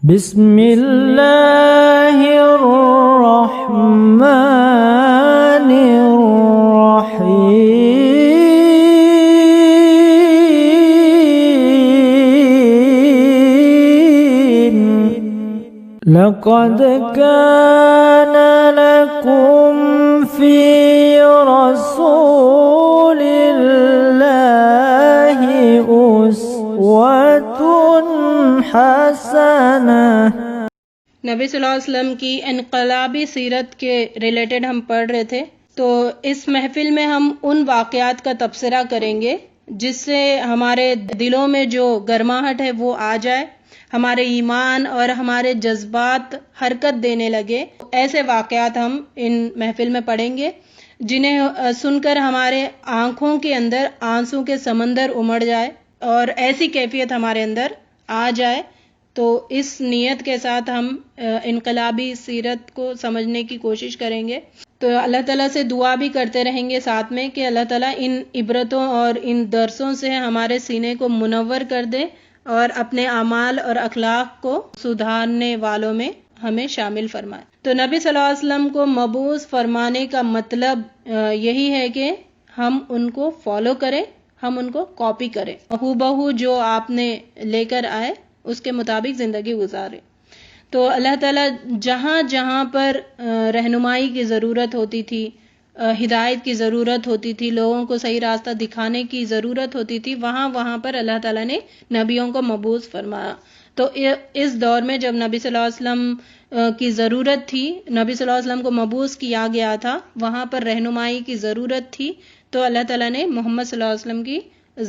بسم اللہ الرحمن الرحیم لقد كان لكم في رسول الله أسوة حسنة۔ نبی صلی اللہ علیہ وسلم کی انقلابی سیرت کے ریلیٹڈ ہم پڑھ رہے تھے، تو اس محفل میں ہم ان واقعات کا تبصرہ کریں گے جس سے ہمارے دلوں میں جو گرماہٹ ہے وہ آ جائے، ہمارے ایمان اور ہمارے جذبات حرکت دینے لگے۔ ایسے واقعات ہم ان محفل میں پڑھیں گے جنہیں سن کر ہمارے آنکھوں کے اندر آنسوں کے سمندر امڑ جائے اور ایسی کیفیت ہمارے اندر آ جائے۔ تو اس نیت کے ساتھ ہم انقلابی سیرت کو سمجھنے کی کوشش کریں گے۔ تو اللہ تعالیٰ سے دعا بھی کرتے رہیں گے ساتھ میں کہ اللہ تعالیٰ ان عبرتوں اور ان درسوں سے ہمارے سینے کو منور کر دے اور اپنے اعمال اور اخلاق کو سدھارنے والوں میں ہمیں شامل فرمائے۔ تو نبی صلی اللہ علیہ وسلم کو مبعوث فرمانے کا مطلب یہی ہے کہ ہم ان کو فالو کریں، ہم ان کو کاپی کریں، بہو جو آپ نے لے کر آئے اس کے مطابق زندگی گزارے۔ تو اللہ تعالیٰ جہاں جہاں پر رہنمائی کی ضرورت ہوتی تھی، ہدایت کی ضرورت ہوتی تھی، لوگوں کو صحیح راستہ دکھانے کی ضرورت ہوتی تھی، وہاں وہاں پر اللہ تعالیٰ نے نبیوں کو مبعوث فرمایا۔ تو اس دور میں جب نبی صلی اللہ علیہ وسلم کی ضرورت تھی، نبی صلی اللہ علیہ وسلم کو مبعوث کیا گیا تھا، وہاں پر رہنمائی کی ضرورت تھی، تو اللہ تعالیٰ نے محمد صلی اللہ علیہ وسلم کی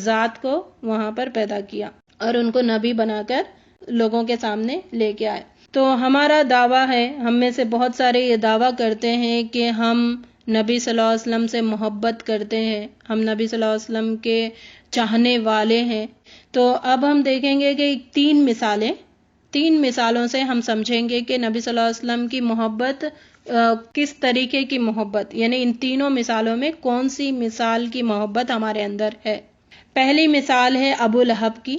ذات کو وہاں پر پیدا کیا اور ان کو نبی بنا کر لوگوں کے سامنے لے کے آئے۔ تو ہمارا دعویٰ ہے، ہم میں سے بہت سارے یہ دعویٰ کرتے ہیں کہ ہم نبی صلی اللہ علیہ وسلم سے محبت کرتے ہیں، ہم نبی صلی اللہ علیہ وسلم کے چاہنے والے ہیں۔ تو اب ہم دیکھیں گے کہ تین مثالوں سے ہم سمجھیں گے کہ نبی صلی اللہ علیہ وسلم کی محبت کس طریقے کی محبت، یعنی ان تینوں مثالوں میں کون سی مثال کی محبت ہمارے اندر ہے۔ پہلی مثال ہے ابو لہب کی۔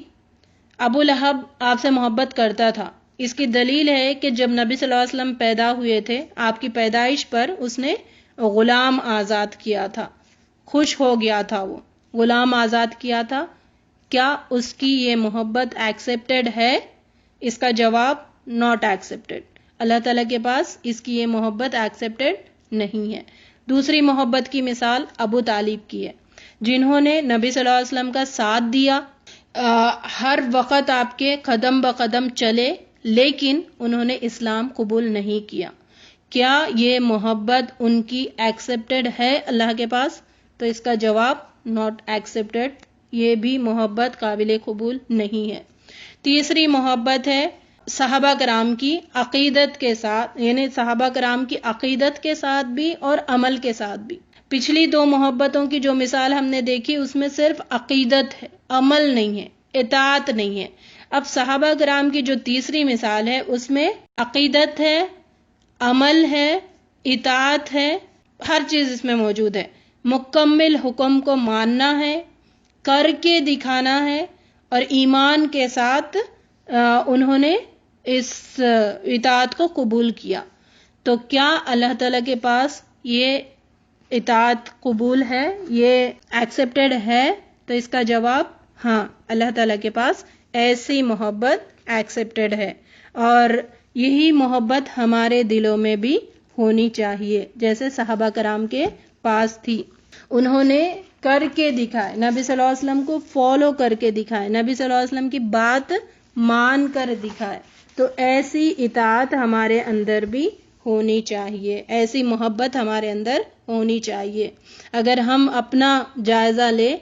ابو لہب آپ سے محبت کرتا تھا، اس کی دلیل ہے کہ جب نبی صلی اللہ علیہ وسلم پیدا ہوئے تھے، آپ کی پیدائش پر اس نے غلام آزاد کیا تھا، خوش ہو گیا تھا، وہ غلام آزاد کیا تھا۔ کیا اس کی یہ محبت ایکسیپٹڈ ہے؟ اس کا جواب ناٹ ایکسیپٹڈ۔ اللہ تعالیٰ کے پاس اس کی یہ محبت ایکسیپٹڈ نہیں ہے۔ دوسری محبت کی مثال ابو طالب کی ہے، جنہوں نے نبی صلی اللہ علیہ وسلم کا ساتھ دیا، ہر وقت آپ کے قدم بقدم چلے، لیکن انہوں نے اسلام قبول نہیں کیا۔ کیا یہ محبت ان کی ایکسیپٹڈ ہے اللہ کے پاس؟ تو اس کا جواب ناٹ ایکسیپٹڈ، یہ بھی محبت قابل قبول نہیں ہے۔ تیسری محبت ہے صحابہ کرام کی عقیدت کے ساتھ، یعنی صحابہ کرام کی عقیدت کے ساتھ بھی اور عمل کے ساتھ بھی۔ پچھلی دو محبتوں کی جو مثال ہم نے دیکھی اس میں صرف عقیدت ہے، عمل نہیں ہے، اطاعت نہیں ہے۔ اب صحابہ کرام کی جو تیسری مثال ہے اس میں عقیدت ہے، عمل ہے، اطاعت ہے، ہر چیز اس میں موجود ہے۔ مکمل حکم کو ماننا ہے، کر کے دکھانا ہے، اور ایمان کے ساتھ انہوں نے اس اطاعت کو قبول کیا۔ تو کیا اللہ تعالیٰ کے پاس یہ اطاعت قبول ہے، یہ ایکسیپٹڈ ہے؟ تو اس کا جواب ہاں، اللہ تعالیٰ کے پاس ایسی محبت ایکسیپٹڈ ہے، اور یہی محبت ہمارے دلوں میں بھی ہونی چاہیے جیسے صحابہ کرام کے پاس تھی۔ انہوں نے کر کے دکھائے، نبی صلی اللہ علیہ وسلم کو فالو کر کے دکھائے، نبی صلی اللہ علیہ وسلم کی بات مان کر دکھائے۔ تو ایسی اطاعت ہمارے اندر بھی ہونی چاہیے، ایسی محبت ہمارے اندر ہونی چاہیے۔ اگر ہم اپنا جائزہ لیں،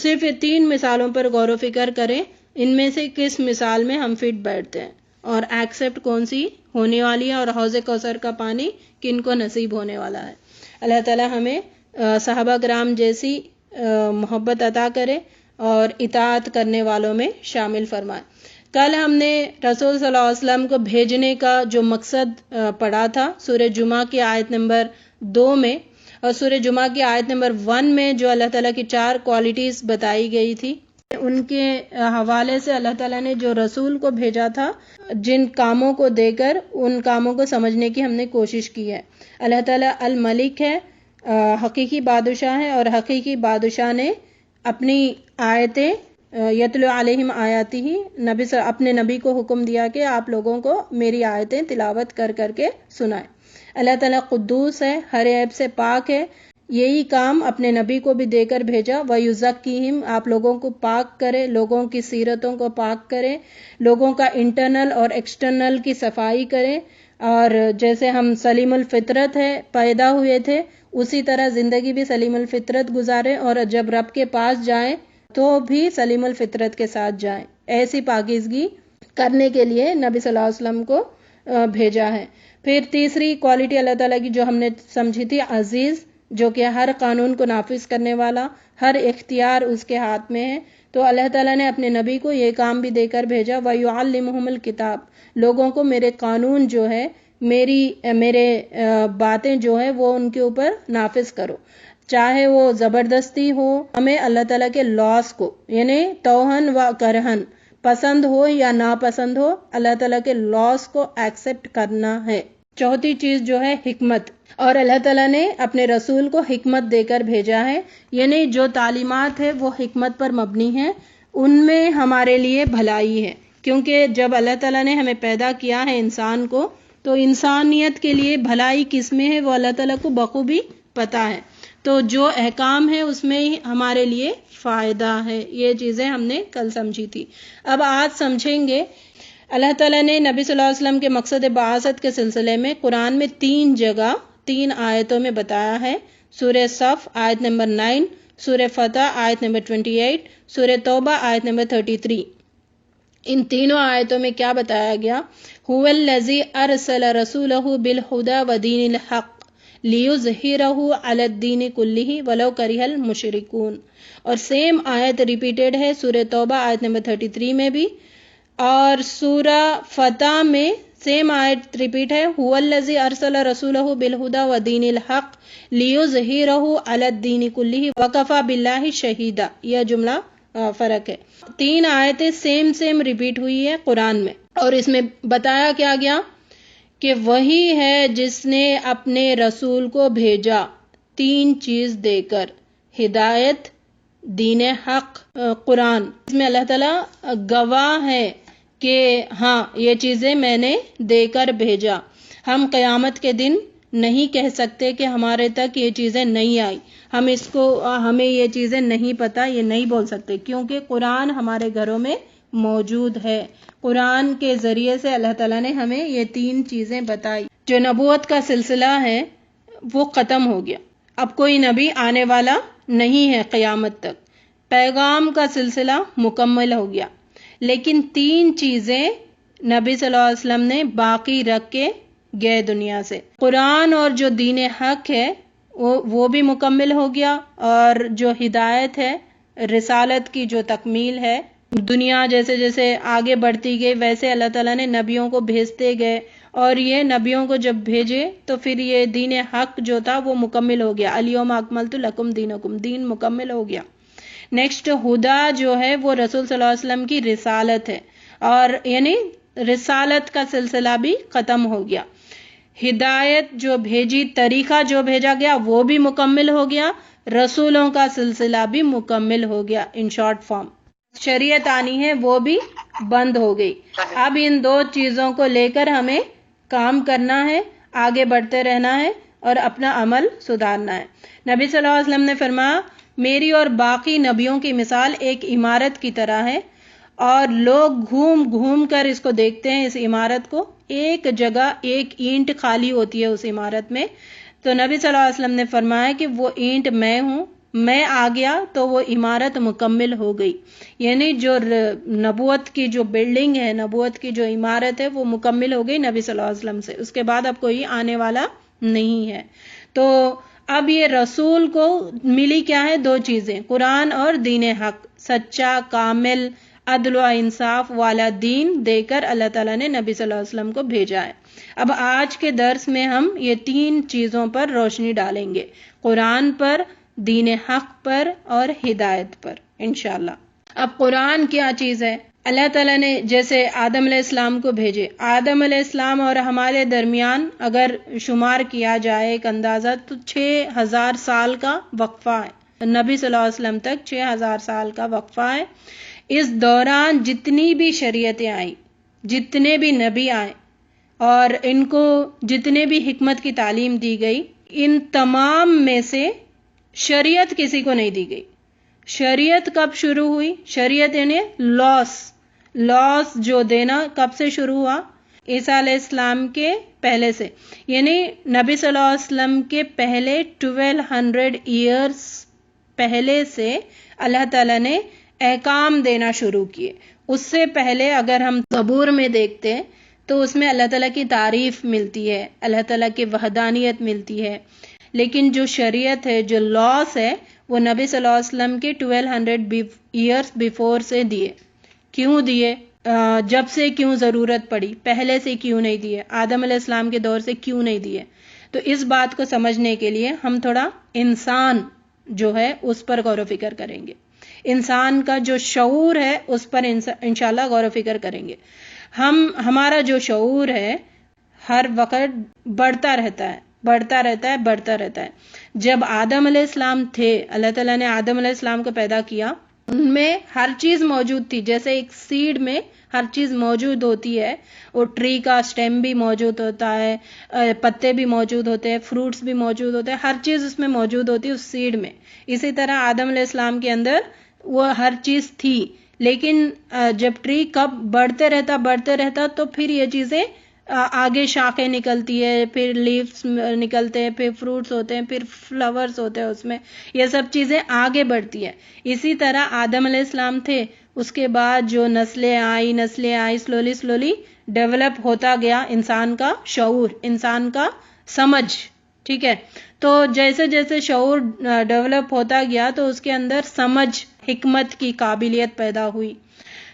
صرف یہ تین مثالوں پر غور و فکر کریں، ان میں سے کس مثال میں ہم فٹ بیٹھتے ہیں اور ایکسیپٹ کون سی ہونے والی ہے، اور حوض کوثر کا پانی کن کو نصیب ہونے والا ہے۔ اللہ تعالیٰ ہمیں صحابہ کرام جیسی محبت عطا کرے اور اطاعت کرنے والوں میں شامل فرمائے۔ کل ہم نے رسول صلی اللہ علیہ وسلم کو بھیجنے کا جو مقصد پڑھا تھا سورہ جمعہ کی آیت نمبر 2 میں، اور سورہ جمعہ کی آیت نمبر 1 میں جو اللہ تعالیٰ کی 4 کوالٹیز بتائی گئی تھی، ان کے حوالے سے اللہ تعالیٰ نے جو رسول کو بھیجا تھا، جن کاموں کو دے کر ان کاموں کو سمجھنے کی ہم نے کوشش کی ہے۔ اللہ تعالیٰ الملک ہے، حقیقی بادشاہ ہے، اور حقیقی بادشاہ نے اپنی آیتیں یتلو علیہم آیاتی ہی اپنے نبی کو حکم دیا کہ آپ لوگوں کو میری آیتیں تلاوت کر کر کے سنائیں۔ اللہ تعالیٰ قدوس ہے، ہر عیب سے پاک ہے، یہی کام اپنے نبی کو بھی دے کر بھیجا۔ وَيُزَكِّيهِمْ، آپ لوگوں کو پاک کرے، لوگوں کی سیرتوں کو پاک کرے، لوگوں کا انٹرنل اور ایکسٹرنل کی صفائی کرے، اور جیسے ہم سلیم الفطرت ہے پیدا ہوئے تھے اسی طرح زندگی بھی سلیم الفطرت گزارے، اور جب رب کے پاس جائیں تو بھی سلیم الفطرت کے ساتھ جائیں۔ ایسی پاکیزگی کرنے کے لیے نبی صلی اللہ علیہ وسلم کو بھیجا ہے۔ پھر تیسری کوالٹی اللہ تعالیٰ کی جو ہم نے سمجھی تھی، عزیز، جو کہ ہر قانون کو نافذ کرنے والا، ہر اختیار اس کے ہاتھ میں ہے۔ تو اللہ تعالیٰ نے اپنے نبی کو یہ کام بھی دے کر بھیجا، وَيُعَلِّمُهُمُ الْكِتَابَ، لوگوں کو میرے قانون جو ہے، میرے باتیں جو ہے وہ ان کے اوپر نافذ کرو، چاہے وہ زبردستی ہو، ہمیں اللہ تعالیٰ کے لاس کو، یعنی توہن و کرہن، پسند ہو یا ناپسند ہو، اللہ تعالیٰ کے لاس کو ایکسپٹ کرنا ہے۔ چوتھی چیز جو ہے حکمت، اور اللہ تعالیٰ نے اپنے رسول کو حکمت دے کر بھیجا ہے، یعنی جو تعلیمات ہے وہ حکمت پر مبنی ہیں، ان میں ہمارے لیے بھلائی ہے، کیونکہ جب اللہ تعالیٰ نے ہمیں پیدا کیا ہے انسان کو، تو انسانیت کے لیے بھلائی کس میں ہے وہ اللہ تعالیٰ کو بخوبی پتا ہے، تو جو احکام ہے اس میں ہی ہمارے لیے فائدہ ہے۔ یہ چیزیں ہم نے کل سمجھی تھی، اب آج سمجھیں گے۔ اللہ تعالیٰ نے نبی صلی اللہ علیہ وسلم کے مقصد بعثت کے سلسلے میں قرآن میں 3 جگہ 3 آیتوں میں بتایا ہے۔ سورہ صف آیت نمبر 9، سورہ فتح آیت نمبر 28، سورہ توبہ آیت نمبر 33۔ ان تینوں آیتوں میں کیا بتایا گیا؟ هو الذی ارسل رسولہ بالہدی ودین الحق لیظہرہ علی الدین کلہ ولو کرہ المشرکون، اور سیم آیت ریپیٹڈ ہے سورہ توبہ آیت نمبر 33 میں بھی، اور سورہ فتح میں سیم آیت ریپیٹ ہے، هو الذی ارسل رسولہ بالہدی ودین الحق لیظہرہ علی الدین کلہ وکفی باللہ شہیدا۔ یہ جملہ فرق ہے، 3 آیتیں سیم ریپیٹ ہوئی ہے قرآن میں، اور اس میں بتایا کیا گیا کہ وہی ہے جس نے اپنے رسول کو بھیجا 3 چیز دے کر، ہدایت، دین حق، قرآن۔ اس میں اللہ تعالیٰ گواہ ہے کہ ہاں یہ چیزیں میں نے دے کر بھیجا۔ ہم قیامت کے دن نہیں کہہ سکتے کہ ہمارے تک یہ چیزیں نہیں آئی، ہمیں یہ چیزیں نہیں پتہ، یہ نہیں بول سکتے، کیونکہ قرآن ہمارے گھروں میں موجود ہے۔ قرآن کے ذریعے سے اللہ تعالیٰ نے ہمیں یہ 3 چیزیں بتائی۔ جو نبوت کا سلسلہ ہے وہ ختم ہو گیا، اب کوئی نبی آنے والا نہیں ہے قیامت تک، پیغام کا سلسلہ مکمل ہو گیا، لیکن 3 چیزیں نبی صلی اللہ علیہ وسلم نے باقی رکھ کے گئے دنیا سے۔ قرآن اور جو دین حق ہے وہ بھی مکمل ہو گیا، اور جو ہدایت ہے، رسالت کی جو تکمیل ہے، دنیا جیسے جیسے آگے بڑھتی گئی ویسے اللہ تعالیٰ نے نبیوں کو بھیجتے گئے، اور یہ نبیوں کو جب بھیجے تو پھر یہ دین حق جو تھا وہ مکمل ہو گیا، الیوم اکملت لکم دینکم، دین مکمل ہو گیا۔ نیکسٹ ہدا جو ہے وہ رسول صلی اللہ علیہ وسلم کی رسالت ہے، اور یعنی رسالت کا سلسلہ بھی ختم ہو گیا۔ ہدایت جو بھیجی، طریقہ جو بھیجا گیا وہ بھی مکمل ہو گیا، رسولوں کا سلسلہ بھی مکمل ہو گیا۔ ان شارٹ فارم شریعت آنی ہے وہ بھی بند ہو گئی۔ اب ان 2 چیزوں کو لے کر ہمیں کام کرنا ہے، آگے بڑھتے رہنا ہے اور اپنا عمل سدھارنا ہے۔ نبی صلی اللہ علیہ وسلم نے فرمایا، میری اور باقی نبیوں کی مثال ایک عمارت کی طرح ہے، اور لوگ گھوم گھوم کر اس کو دیکھتے ہیں، اس عمارت کو، ایک جگہ ایک اینٹ خالی ہوتی ہے اس عمارت میں، تو نبی صلی اللہ علیہ وسلم نے فرمایا کہ وہ اینٹ میں ہوں، میں آ گیا تو وہ عمارت مکمل ہو گئی، یعنی جو نبوت کی جو بلڈنگ ہے، نبوت کی جو عمارت ہے وہ مکمل ہو گئی نبی صلی اللہ علیہ وسلم سے، اس کے بعد اب کوئی آنے والا نہیں ہے۔ تو اب یہ رسول کو ملی کیا ہے؟ 2 چیزیں، قرآن اور دین حق، سچا کامل عدل و انصاف والا دین دے کر اللہ تعالیٰ نے نبی صلی اللہ علیہ وسلم کو بھیجا ہے۔ اب آج کے درس میں ہم یہ 3 چیزوں پر روشنی ڈالیں گے، قرآن پر، دین حق پر اور ہدایت پر انشاءاللہ۔ اب قرآن کیا چیز ہے؟ اللہ تعالیٰ نے جیسے آدم علیہ السلام کو بھیجے، آدم علیہ السلام اور ہمارے درمیان اگر شمار کیا جائے ایک اندازہ تو 6000 سال کا وقفہ ہے، نبی صلی اللہ علیہ وسلم تک 6000 سال کا وقفہ ہے۔ اس دوران جتنی بھی شریعتیں آئیں، جتنے بھی نبی آئے اور ان کو جتنے بھی حکمت کی تعلیم دی گئی، ان تمام میں سے شریعت کسی کو نہیں دی گئی۔ شریعت کب شروع ہوئی؟ شریعت یعنی لاس جو دینا کب سے شروع ہوا؟ عیسیٰ علیہ السلام کے پہلے سے، یعنی نبی صلی اللہ علیہ وسلم کے پہلے 1200 ایئرز پہلے سے اللہ تعالیٰ نے احکام دینا شروع کیے۔ اس سے پہلے اگر ہم زبور میں دیکھتے ہیں تو اس میں اللہ تعالیٰ کی تعریف ملتی ہے، اللہ تعالیٰ کی وحدانیت ملتی ہے، لیکن جو شریعت ہے، جو لاس ہے، وہ نبی صلی اللہ علیہ وسلم کے 1200 ایئرز بیفور سے دیے۔ کیوں دیے؟ جب سے کیوں ضرورت پڑی؟ پہلے سے کیوں نہیں دیے؟ آدم علیہ السلام کے دور سے کیوں نہیں دیے؟ تو اس بات کو سمجھنے کے لیے ہم تھوڑا انسان جو ہے اس پر غور و فکر کریں گے، انسان کا جو شعور ہے اس پر انشاءاللہ غور و فکر کریں گے۔ ہمارا جو شعور ہے ہر وقت بڑھتا رہتا ہے۔ جب آدم علیہ السلام تھے، اللہ تعالیٰ نے آدم علیہ السلام کو پیدا کیا، ان میں ہر چیز موجود تھی، جیسے ایک سیڈ میں ہر چیز موجود ہوتی ہے، اور ٹری کا سٹیم بھی موجود ہوتا ہے، پتے بھی موجود ہوتے ہیں، فروٹس بھی موجود ہوتے ہیں، ہر چیز اس میں موجود ہوتی ہے اس سیڈ میں۔ اسی طرح آدم علیہ السلام کے اندر وہ ہر چیز تھی، لیکن جب ٹری کب بڑھتے رہتا تو پھر یہ چیزیں آگے شاخیں نکلتی ہے، پھر لیوز نکلتے ہیں، پھر فروٹس ہوتے ہیں، پھر فلاورز ہوتے ہیں، اس میں یہ سب چیزیں آگے بڑھتی ہیں۔ اسی طرح آدم علیہ السلام تھے، اس کے بعد جو نسلیں آئی سلولی ڈیولپ ہوتا گیا انسان کا شعور، انسان کا سمجھ، ٹھیک ہے؟ تو جیسے جیسے شعور ڈیولپ ہوتا گیا تو اس کے اندر سمجھ، حکمت کی قابلیت پیدا ہوئی۔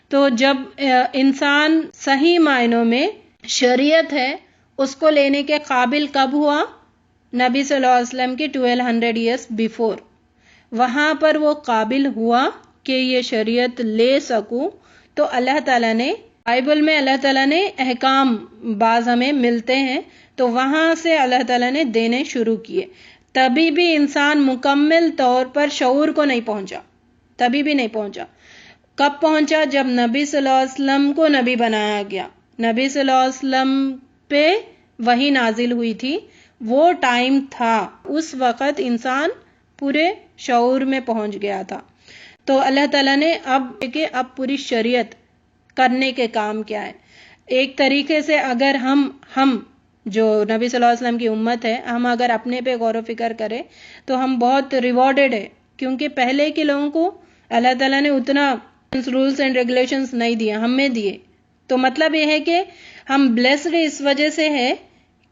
تو جب انسان صحیح معنوں میں شریعت ہے اس کو لینے کے قابل کب ہوا؟ نبی صلی اللہ علیہ وسلم کے 1200 ایئرز بیفور، وہاں پر وہ قابل ہوا کہ یہ شریعت لے سکوں۔ تو اللہ تعالیٰ نے بائبل میں اللہ تعالیٰ نے احکام بعض ہمیں ملتے ہیں، تو وہاں سے اللہ تعالیٰ نے دینے شروع کیے۔ تبھی بھی انسان مکمل طور پر شعور کو نہیں پہنچا، تبھی بھی نہیں پہنچا۔ کب پہنچا؟ جب نبی صلی اللہ علیہ وسلم کو نبی بنایا گیا، نبی صلی اللہ علیہ وسلم پہ وحی نازل ہوئی تھی، وہ ٹائم تھا، اس وقت انسان پورے شعور میں پہنچ گیا تھا۔ تو اللہ تعالیٰ نے اب پوری شریعت کرنے کے کام کیا ہے۔ ایک طریقے سے اگر ہم جو نبی صلی اللہ علیہ وسلم کی امت ہے، ہم اگر اپنے پہ غور و فکر کریں تو ہم بہت ریوارڈڈ ہے، کیونکہ پہلے کے لوگوں کو اللہ تعالیٰ نے اتنا رولز اینڈ ریگولیشنز نہیں دیے، ہمیں دیے۔ تو مطلب یہ ہے کہ ہم بلیسڈ اس وجہ سے ہے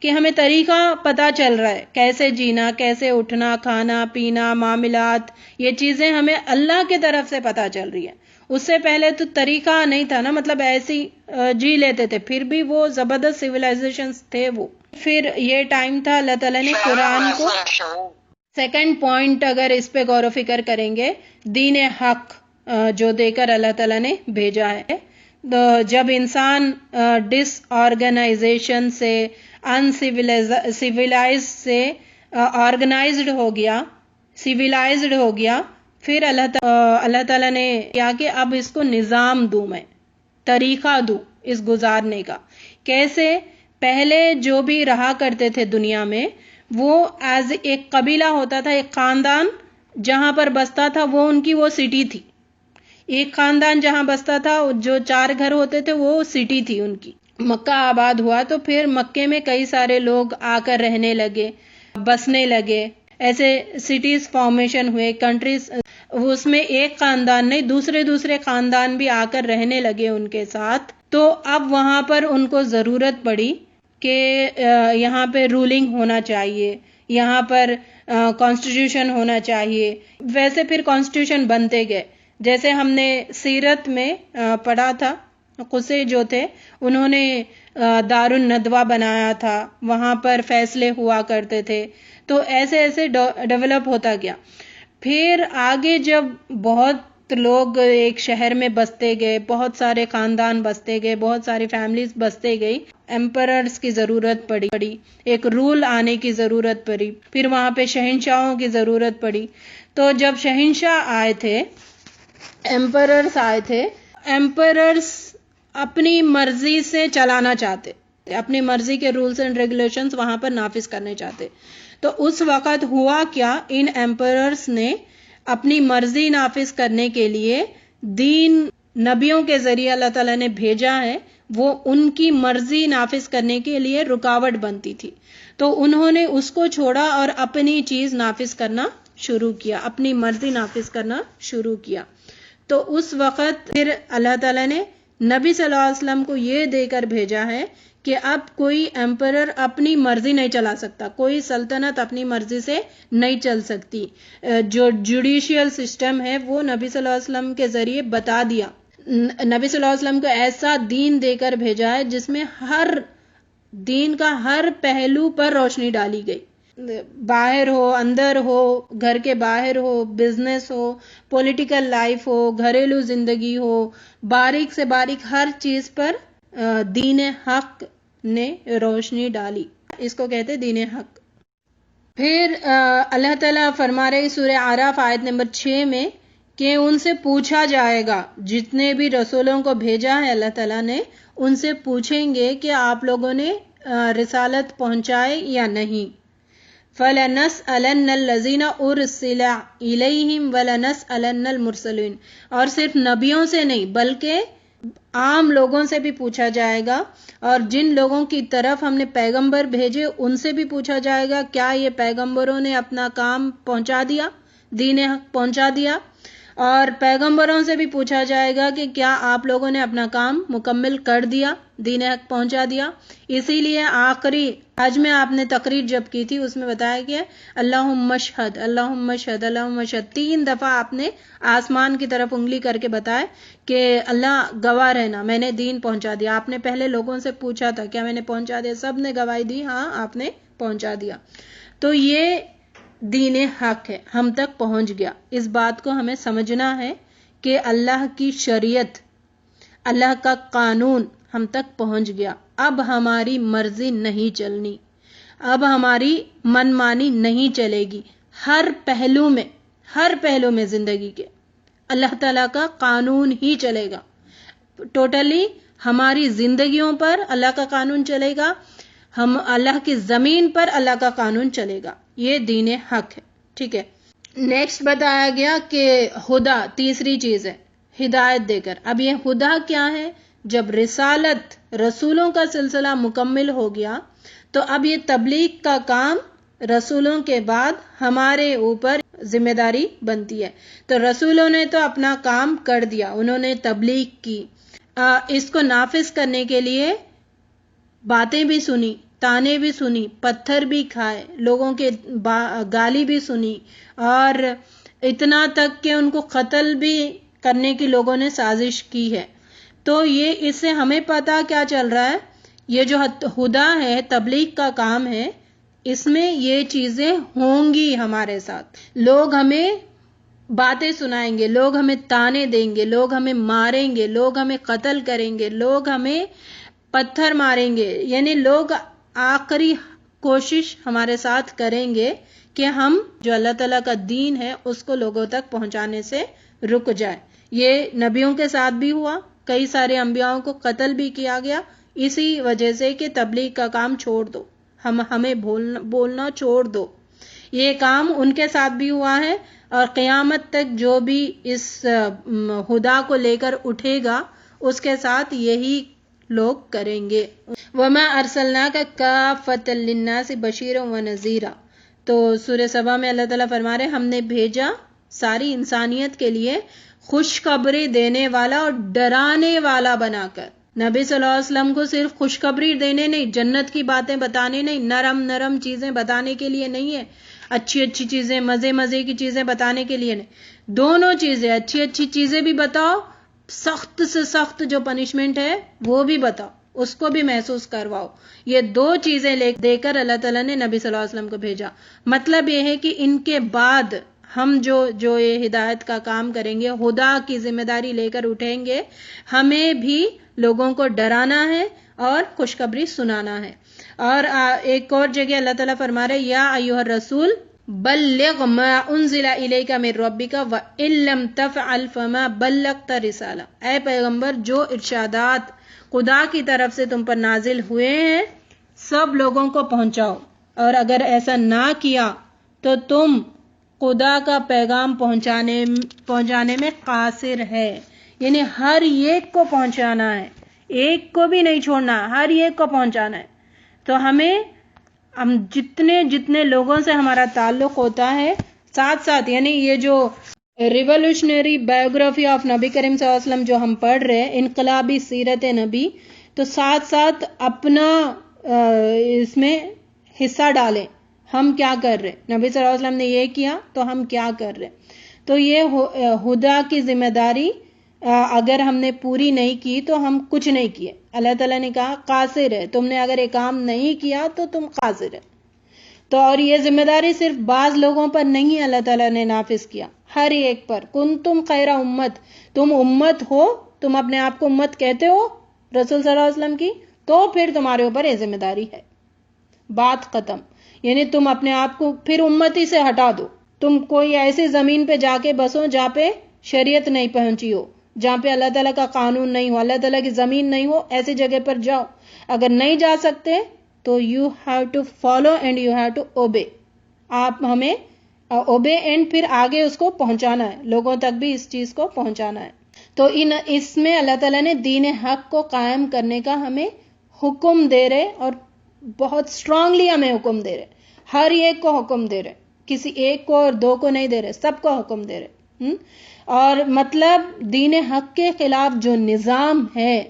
کہ ہمیں طریقہ پتا چل رہا ہے، کیسے جینا، کیسے اٹھنا، کھانا پینا، معاملات، یہ چیزیں ہمیں اللہ کی طرف سے پتا چل رہی ہے۔ اس سے پہلے تو طریقہ نہیں تھا نا، مطلب ایسی جی لیتے تھے، پھر بھی وہ زبردست سویلائزیشنز تھے وہ۔ پھر یہ ٹائم تھا اللہ تعالیٰ نے قرآن کو، سیکنڈ پوائنٹ اگر اس پہ غور و فکر کریں گے، دین حق جو دے کر اللہ تعالیٰ نے بھیجا ہے۔ جب انسان ڈس آرگنائزیشن سے، سیویلائز سے آرگنائزڈ ہو گیا، سیویلائزڈ ہو گیا، پھر اللہ تعالیٰ نے کیا کہ اب اس کو نظام دوں، میں طریقہ دوں اس گزارنے کا۔ کیسے؟ پہلے جو بھی رہا کرتے تھے دنیا میں، وہ ایز ایک قبیلہ ہوتا تھا، ایک خاندان جہاں پر بستا تھا، وہ ان کی وہ سٹی تھی۔ ایک خاندان جہاں بستا تھا، جو 4 گھر ہوتے تھے، وہ سٹی تھی ان کی۔ مکہ آباد ہوا تو پھر مکے میں کئی سارے لوگ آ کر رہنے لگے، بسنے لگے، ایسے سٹیز فارمیشن ہوئے، کنٹریز، اس میں ایک خاندان نہیں، دوسرے خاندان بھی آ کر رہنے لگے ان کے ساتھ۔ تو اب وہاں پر ان کو ضرورت پڑی کہ یہاں پہ رولنگ ہونا چاہیے، یہاں پر کانسٹیٹیوشن ہونا چاہیے۔ ویسے پھر کانسٹیٹیوشن بنتے گئے، جیسے ہم نے سیرت میں پڑھا تھا، قصے جو تھے انہوں نے دار الندوہ بنایا تھا، وہاں پر فیصلے ہوا کرتے تھے۔ تو ایسے ڈیولپ ہوتا گیا۔ پھر آگے جب بہت تو لوگ ایک شہر میں بستے گئے، بہت سارے خاندان بستے گئے، بہت ساری فیملیز بستے گئی، ایمپررز کی ضرورت پڑی، ایک رول آنے کی ضرورت پڑی، پھر وہاں پہ شہنشاہوں کی ضرورت پڑی. تو جب شہنشاہ آئے تھے، ایمپررز آئے تھے، ایمپررز اپنی مرضی سے چلانا چاہتے، اپنی مرضی کے رولز اینڈ ریگولیشنز وہاں پر نافذ کرنے چاہتے. تو اس وقت ہوا کیا، ان ایمپررز نے اپنی مرضی نافذ کرنے کے لیے دین نبیوں کے ذریعے اللہ تعالیٰ نے بھیجا ہے، وہ ان کی مرضی نافذ کرنے کے لیے رکاوٹ بنتی تھی. تو انہوں نے اس کو چھوڑا اور اپنی چیز نافذ کرنا شروع کیا، اپنی مرضی نافذ کرنا شروع کیا. تو اس وقت پھر اللہ تعالیٰ نے نبی صلی اللہ علیہ وسلم کو یہ دے کر بھیجا ہے کہ اب کوئی ایمپرر اپنی مرضی نہیں چلا سکتا، کوئی سلطنت اپنی مرضی سے نہیں چل سکتی. جو جوڈیشیل سسٹم ہے وہ نبی صلی اللہ علیہ وسلم کے ذریعے بتا دیا. نبی صلی اللہ علیہ وسلم کو ایسا دین دے کر بھیجا ہے جس میں ہر دین کا ہر پہلو پر روشنی ڈالی گئی، باہر ہو، اندر ہو، گھر کے باہر ہو، بزنس ہو، پولیٹیکل لائف ہو، گھریلو زندگی ہو، باریک سے باریک ہر چیز پر دین حق نے روشنی ڈالی. اس کو کہتے دین حق. پھر اللہ تعالیٰ فرما رہے سورہ اعراف آیت نمبر 6 میں کہ ان سے پوچھا جائے گا، جتنے بھی رسولوں کو بھیجا ہے اللہ تعالیٰ نے، ان سے پوچھیں گے کہ آپ لوگوں نے رسالت پہنچائے یا نہیں. فَلَنَسْأَلَنَّ الَّذِينَ أُرْسِلَ إِلَيْهِمْ وَلَنَسْأَلَنَّ الْمُرْسَلِينَ. اور صرف نبیوں سے نہیں بلکہ عام لوگوں سے بھی پوچھا جائے گا، اور جن لوگوں کی طرف ہم نے پیغمبر بھیجے ان سے بھی پوچھا جائے گا کیا یہ پیغمبروں نے اپنا کام پہنچا دیا، دین حق پہنچا دیا. اور پیغمبروں سے بھی پوچھا جائے گا کہ کیا آپ لوگوں نے اپنا کام مکمل کر دیا، دین حق پہنچا دیا. اسی لیے آخری حج میں آپ نے تقریر جب کی تھی اس میں بتایا کہ اللہم اشہد، اللہم اشہد، اللہم اشہد 3 دفعہ آپ نے آسمان کی طرف انگلی کر کے بتایا کہ اللہ گواہ رہنا میں نے دین پہنچا دیا. آپ نے پہلے لوگوں سے پوچھا تھا کیا میں نے پہنچا دیا، سب نے گواہی دی ہاں آپ نے پہنچا دیا. تو یہ دین حق ہے، ہم تک پہنچ گیا. اس بات کو ہمیں سمجھنا ہے کہ اللہ کی شریعت، اللہ کا قانون ہم تک پہنچ گیا. اب ہماری مرضی نہیں چلنی، اب ہماری منمانی نہیں چلے گی. ہر پہلو میں زندگی کے اللہ تعالیٰ کا قانون ہی چلے گا. ٹوٹلی ہماری زندگیوں پر اللہ کا قانون چلے گا، ہم اللہ کی زمین پر اللہ کا قانون چلے گا. یہ دین حق ہے. ٹھیک ہے. نیکسٹ بتایا گیا کہ ہدا تیسری چیز ہے، ہدایت دے کر. اب یہ ہدا کیا ہے؟ جب رسالت، رسولوں کا سلسلہ مکمل ہو گیا تو اب یہ تبلیغ کا کام رسولوں کے بعد ہمارے اوپر ذمہ داری بنتی ہے. تو رسولوں نے تو اپنا کام کر دیا، انہوں نے تبلیغ کی، اس کو نافذ کرنے کے لیے باتیں بھی سنی، تانے بھی سنی، پتھر بھی کھائے، لوگوں کے گالی بھی سنی، اور اتنا تک کہ ان کو قتل بھی کرنے کی لوگوں نے سازش کی ہے. تو یہ اس سے ہمیں پتہ کیا چل رہا ہے، یہ جو ہدا ہے، تبلیغ کا کام ہے، اس میں یہ چیزیں ہوں گی ہمارے ساتھ. لوگ ہمیں باتیں سنائیں گے، لوگ ہمیں تانے دیں گے، لوگ ہمیں ماریں گے، لوگ ہمیں قتل کریں گے، لوگ ہمیں پتھر ماریں گے. یعنی لوگ آخری کوشش ہمارے ساتھ کریں گے کہ ہم جو اللہ تعالیٰ کا دین ہے اس کو لوگوں تک پہنچانے سے رک جائے. یہ نبیوں کے ساتھ بھی ہوا، کئی سارے انبیاءوں کو قتل بھی کیا گیا اسی وجہ سے کہ تبلیغ کا کام چھوڑ دو، ہمیں بولنا چھوڑ دو. یہ کام ان کے ساتھ بھی ہوا ہے، اور قیامت تک جو بھی اس ہدا کو لے کر اٹھے گا اس کے ساتھ یہی لوگ کریں گے. وَمَا أَرْسَلْنَاكَ كَافَّةً لِلنَّاسِ بَشِيرًا وَنَذِيرًا. تو سورہ سبا میں اللہ تعالیٰ فرما رہے ہم نے بھیجا ساری انسانیت کے لیے خوشخبری دینے والا اور ڈرانے والا بنا کر. نبی صلی اللہ علیہ وسلم کو صرف خوشخبری دینے نہیں، جنت کی باتیں بتانے نہیں، نرم نرم چیزیں بتانے کے لیے نہیں ہے، اچھی اچھی چیزیں، مزے کی چیزیں بتانے کے لیے نہیں. دونوں چیزیں، اچھی چیزیں بھی بتاؤ، سخت سے سخت جو پنشمنٹ ہے وہ بھی بتاؤ، اس کو بھی محسوس کرواؤ. یہ 2 چیزیں دے کر اللہ تعالیٰ نے نبی صلی اللہ علیہ وسلم کو بھیجا. مطلب یہ ہے کہ ان کے بعد ہم جو یہ ہدایت کا کام کریں گے، خدا کی ذمہ داری لے کر اٹھیں گے، ہمیں بھی لوگوں کو ڈرانا ہے اور خوشخبری سنانا ہے۔ اور ایک اور جگہ اللہ تعالیٰ فرما رہے یا ایھا الرسول بلغ ما انزل الیک من ربک وان لم تفعل فما بلغت رسالہ، اے پیغمبر جو ارشادات خدا کی طرف سے تم پر نازل ہوئے ہیں سب لوگوں کو پہنچاؤ، اور اگر ایسا نہ کیا تو تم خدا کا پیغام پہنچانے میں قاصر ہے، یعنی ہر ایک کو پہنچانا ہے، ایک کو بھی نہیں چھوڑنا، ہر ایک کو پہنچانا ہے۔ تو ہم جتنے لوگوں سے ہمارا تعلق ہوتا ہے ساتھ ساتھ، یعنی یہ جو ریولوشنری بایوگرافی آف نبی کریم صلی اللہ علیہ وسلم جو ہم پڑھ رہے ہیں، انقلابی سیرت نبی، تو ساتھ ساتھ اپنا اس میں حصہ ڈالیں، ہم کیا کر رہے، نبی صلی اللہ علیہ وسلم نے یہ کیا تو ہم کیا کر رہے۔ تو یہ خدا کی ذمہ داری اگر ہم نے پوری نہیں کی تو ہم کچھ نہیں کیے۔ اللہ تعالیٰ نے کہا قاصر ہے، تم نے اگر یہ کام نہیں کیا تو تم قاصر ہے۔ تو اور یہ ذمہ داری صرف بعض لوگوں پر نہیں اللہ تعالیٰ نے نافذ کیا، ہر ایک پر۔ کنتم خیر امت، تم امت ہو، تم اپنے آپ کو امت کہتے ہو رسول صلی اللہ علیہ وسلم کی، تو پھر تمہارے اوپر یہ ذمہ داری ہے، بات ختم۔ یعنی تم اپنے آپ کو پھر امتی سے ہٹا دو، تم کوئی ایسی زمین پہ جا کے بسو جہاں پہ شریعت نہیں پہنچی ہو، جہاں پہ اللہ تعالیٰ کا قانون نہیں ہو، اللہ تعالیٰ کی زمین نہیں ہو، ایسی جگہ پر جاؤ۔ اگر نہیں جا سکتے تو you have to follow and you have to obey, آپ ہمیں اوبے اینڈ پھر آگے اس کو پہنچانا ہے، لوگوں تک بھی اس چیز کو پہنچانا ہے۔ تو اس میں اللہ تعالیٰ نے دین حق کو قائم کرنے کا ہمیں حکم دے رہے، اور بہت اسٹرانگلی ہمیں حکم دے رہے، ہر ایک کو حکم دے رہے، کسی ایک کو اور دو کو نہیں دے رہے، سب کو حکم دے رہے۔ اور مطلب دین حق کے خلاف جو نظام ہے،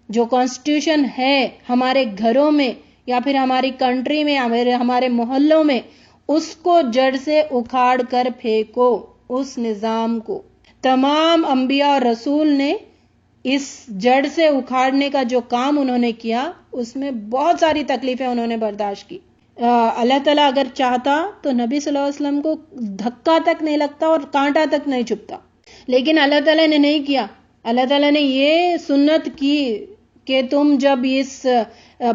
جو کانسٹیٹیوشن ہے ہمارے گھروں میں یا پھر ہماری کنٹری میں، ہمارے محلوں میں، اس کو جڑ سے اکھاڑ کر پھینکو، اس نظام کو۔ تمام انبیاء اور رسول نے اس جڑ سے اکھاڑنے کا جو کام انہوں نے کیا، اس میں بہت ساری تکلیفیں انہوں نے برداشت کی۔ اللہ تعالیٰ اگر چاہتا تو نبی صلی اللہ علیہ وسلم کو دھکا تک نہیں لگتا اور کانٹا تک نہیں چبھتا، لیکن اللہ تعالیٰ نے نہیں کیا۔ اللہ تعالیٰ نے یہ سنت کی کہ تم جب اس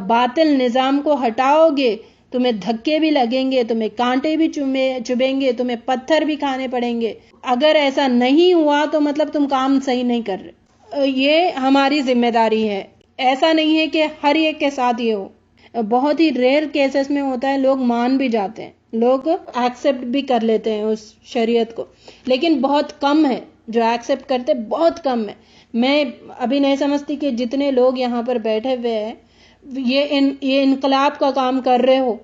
باطل نظام کو ہٹاؤ گے تمہیں دھکے بھی لگیں گے، تمہیں کانٹے بھی چبھیں گے، تمہیں پتھر بھی کھانے پڑیں گے۔ اگر ایسا نہیں ہوا تو مطلب تم کام صحیح نہیں کر رہے۔ یہ ہماری ذمہ داری ہے، ایسا نہیں ہے کہ ہر ایک کے ساتھ یہ ہو، بہت ہی ریئر کیسز میں ہوتا ہے، لوگ مان بھی جاتے ہیں، لوگ ایکسپٹ بھی کر لیتے ہیں اس شریعت کو، لیکن بہت کم ہے جو ایکسپٹ کرتے، بہت کم ہے۔ میں ابھی نہیں سمجھتی کہ جتنے لوگ یہاں پر بیٹھے ہوئے ہیں یہ انقلاب کا کام کر رہے ہو،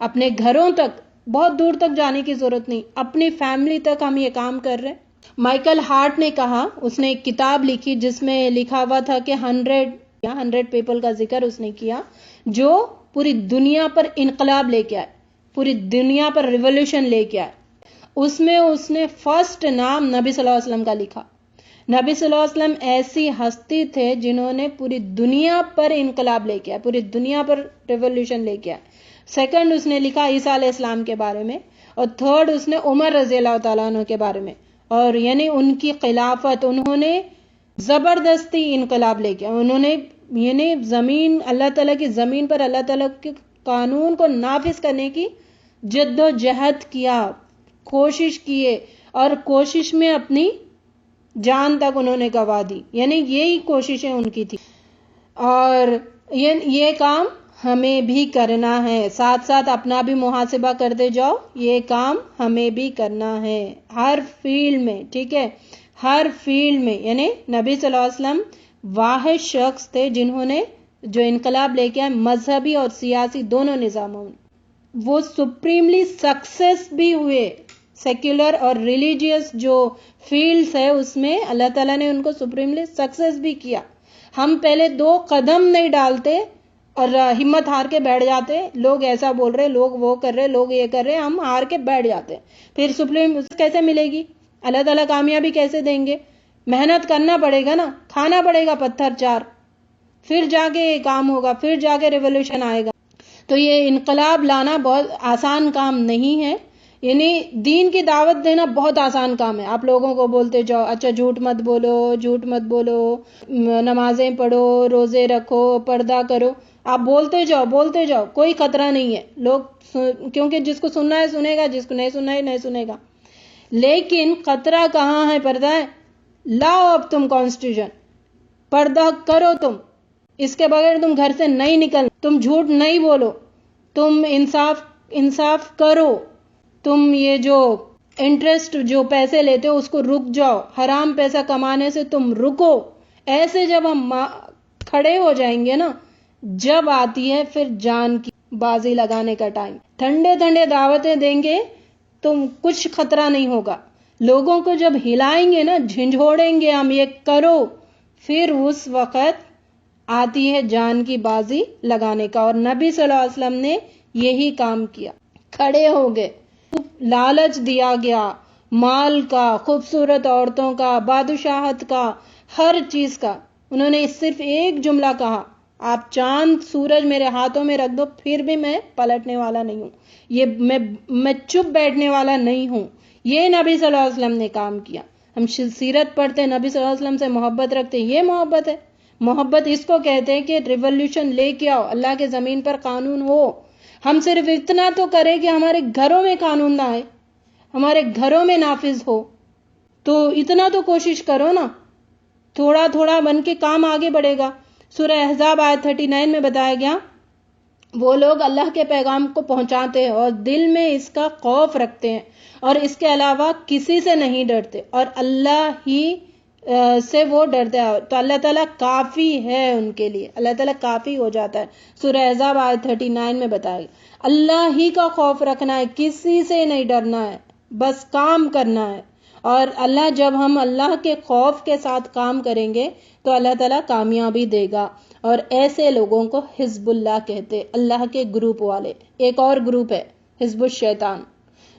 اپنے گھروں تک، بہت دور تک جانے کی ضرورت نہیں، اپنی فیملی تک ہم یہ کام کر رہے ہیں۔ مائیکل ہارٹ نے کہا، اس نے ایک کتاب لکھی جس میں لکھا ہوا تھا کہ 100 پیپل کا ذکر اس نے کیا جو پوری دنیا پر انقلاب لے کے آئے، پوری دنیا پر ریولوشن لے کے آئے۔ اس میں اس نے فرسٹ نام نبی صلی اللہ علیہ وسلم کا لکھا۔ نبی صلی اللہ علیہ وسلم ایسی ہستی تھے جنہوں نے پوری دنیا پر انقلاب لے کے آئے، پوری دنیا پر ریولوشن لے کے آئے۔ سیکنڈ اس نے لکھا عیسیٰ علیہ السلام کے بارے میں، اور تھرڈ اس نے عمر رضی اللہ تعالیٰ عنہ کے بارے میں، اور یعنی ان کی خلافت، انہوں نے زبردستی انقلاب لے کے، انہوں نے یعنی زمین، اللہ تعالیٰ کی زمین پر اللہ تعالیٰ کے قانون کو نافذ کرنے کی جد و جہد کیا، کوشش کیے، اور کوشش میں اپنی جان تک انہوں نے گنوا دی، یعنی یہی کوششیں ان کی تھی۔ اور یہ کام ہمیں بھی کرنا ہے، ساتھ ساتھ اپنا بھی محاسبہ کرتے جاؤ، یہ کام ہمیں بھی کرنا ہے ہر فیلڈ میں، ٹھیک ہے، ہر فیلڈ میں۔ یعنی نبی صلی اللہ علیہ وسلم واحد شخص تھے جنہوں نے جو انقلاب لے کے آئے، مذہبی اور سیاسی دونوں نظاموں میں، وہ سپریملی سکسیس بھی ہوئے۔ سیکولر اور ریلیجیس جو فیلڈز ہے اس میں اللہ تعالیٰ نے ان کو سپریملی سکسیس بھی کیا۔ ہم پہلے 2 قدم نہیں ڈالتے اور ہمت ہار کے بیٹھ جاتے، لوگ ایسا بول رہے، لوگ وہ کر رہے، لوگ یہ کر رہے، ہم ہار کے بیٹھ جاتے، پھر سپریم کیسے ملے گی؟ اللہ تعالیٰ کامیابی کیسے دیں گے؟ محنت کرنا پڑے گا نا، کھانا پڑے گا پتھر 4، پھر جا کے یہ کام ہوگا، پھر جا کے ریولوشن آئے گا۔ تو یہ انقلاب لانا بہت آسان کام نہیں ہے، یعنی دین کی دعوت دینا بہت آسان کام ہے. آپ لوگوں کو بولتے جاؤ اچھا جھوٹ مت بولو, نمازیں پڑھو, روزے رکھو, پردہ کرو, آپ بولتے جاؤ, کوئی خطرہ نہیں ہے. لوگ کیونکہ جس کو سننا ہے سنے گا, جس کو نہیں سننا ہے نہیں سنے گا. لیکن خطرہ کہاں ہے؟ پردہ ہے. لاؤ اب تم کانسٹیٹیوشن, پردہ کرو تم, اس کے بغیر تم گھر سے نہیں نکل, تم جھوٹ نہیں بولو, تم انصاف کرو, تم یہ جو انٹرسٹ جو پیسے لیتے ہو اس کو رک جاؤ, حرام پیسہ کمانے سے تم رکو. ایسے جب ہم کھڑے ہو جائیں گے نا, جب آتی ہے پھر جان کی بازی لگانے کا ٹائم. ٹھنڈے دعوتیں دیں گے تو کچھ خطرہ نہیں ہوگا. لوگوں کو جب ہلائیں گے نا, جھنجھوڑیں گے ہم یہ کرو, پھر اس وقت آتی ہے جان کی بازی لگانے کا. اور نبی صلی اللہ علیہ وسلم نے یہی کام کیا. کھڑے ہو گئے, لالچ دیا گیا, مال کا, خوبصورت عورتوں کا, بادشاہت کا, ہر چیز کا. انہوں نے صرف ایک جملہ کہا, آپ چاند سورج میرے ہاتھوں میں رکھ دو پھر بھی میں پلٹنے والا نہیں ہوں, یہ میں چپ بیٹھنے والا نہیں ہوں. یہ نبی صلی اللہ علیہ وسلم نے کام کیا. ہم سیرت پڑھتے, نبی صلی اللہ علیہ وسلم سے محبت رکھتے, یہ محبت ہے. محبت اس کو کہتے ہیں کہ ریولوشن لے کے آؤ, اللہ کے زمین پر قانون ہو. ہم صرف اتنا تو کریں کہ ہمارے گھروں میں قانون نہ آئے, ہمارے گھروں میں نافذ ہو, تو اتنا تو کوشش کرو نا. تھوڑا بن کے کام آگے بڑھے گا. سورہ احزاب آیت 39 میں بتایا گیا, وہ لوگ اللہ کے پیغام کو پہنچاتے ہیں اور دل میں اس کا خوف رکھتے ہیں اور اس کے علاوہ کسی سے نہیں ڈرتے, اور اللہ ہی سے وہ ڈرتے ہیں, تو اللہ تعالیٰ کافی ہے ان کے لیے, اللہ تعالیٰ کافی ہو جاتا ہے. سورہ احزاب آیت 39 میں بتایا گیا, اللہ ہی کا خوف رکھنا ہے, کسی سے نہیں ڈرنا ہے, بس کام کرنا ہے. اور جب ہم اللہ کے خوف کے ساتھ کام کریں گے تو اللہ تعالیٰ کامیابی دے گا. اور ایسے لوگوں کو حزب اللہ کہتے, اللہ کے گروپ والے. ایک اور گروپ ہے حزب الشیطان.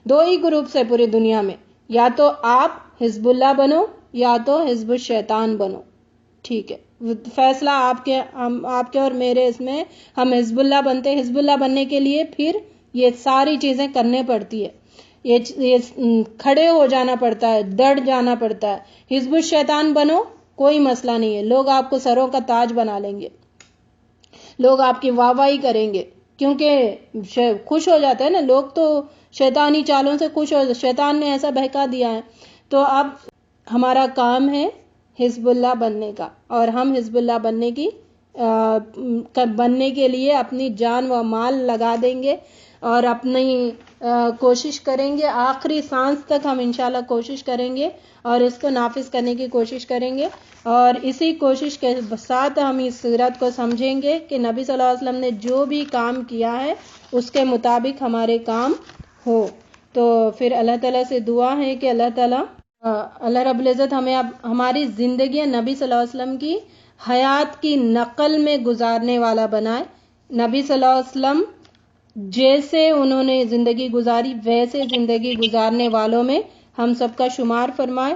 2 ہی گروپ سے پوری دنیا میں, یا تو آپ حزب اللہ بنو یا تو حزب الشیطان بنو. ٹھیک ہے, فیصلہ آپ کے اور میرے, اس میں ہم حزب اللہ بنتے. حزب اللہ بننے کے لیے پھر یہ ساری چیزیں کرنے پڑتی ہے, یہ کھڑے ہو جانا پڑتا ہے, ڈٹ جانا پڑتا ہے. حزب الشیطان بنو, کوئی مسئلہ نہیں ہے, لوگ آپ کو سروں کا تاج بنا لیں گے, لوگ آپ کی واہواہی کریں گے, کیونکہ خوش ہو جاتے ہیں نا لوگ, تو شیطانی چالوں سے خوش ہو, شیطان نے ایسا بہکا دیا ہے. تو اب ہمارا کام ہے حزب اللہ بننے کا, اور ہم حزب اللہ بننے کے لیے اپنی جان و مال لگا دیں گے, اور اپنی کوشش کریں گے, آخری سانس تک ہم انشاءاللہ کوشش کریں گے اور اس کو نافذ کرنے کی کوشش کریں گے. اور اسی کوشش کے ساتھ ہم اس سیرت کو سمجھیں گے کہ نبی صلی اللہ علیہ وسلم نے جو بھی کام کیا ہے اس کے مطابق ہمارے کام ہو. تو پھر اللہ تعالیٰ سے دعا ہے کہ اللہ رب العزت ہمیں اب ہماری زندگی نبی صلی اللہ علیہ وسلم کی حیات کی نقل میں گزارنے والا بنائے. نبی صلی اللہ علیہ وسلم جیسے انہوں نے زندگی گزاری ویسے زندگی گزارنے والوں میں ہم سب کا شمار فرمائے.